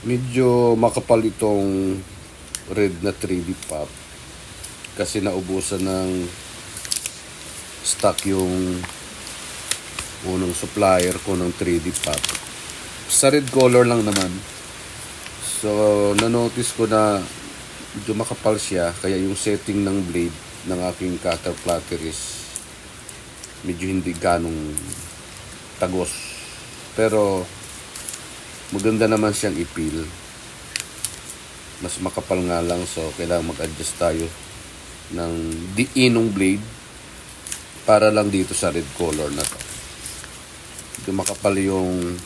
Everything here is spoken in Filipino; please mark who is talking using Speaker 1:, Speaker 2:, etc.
Speaker 1: Medyo makapal itong red na 3D pop kasi naubusan ng stock yung unang supplier ko ng 3D pop. Sa red color lang naman. So, na-notice ko na medyo makapal siya, kaya yung setting ng blade ng aking cutter platter is medyo hindi ganong tagos. Pero maganda naman siyang ipil. Mas makapal nga lang, so kailangan mag-adjust tayo ng diinong blade para lang dito sa red color na to. Medyo makapal yung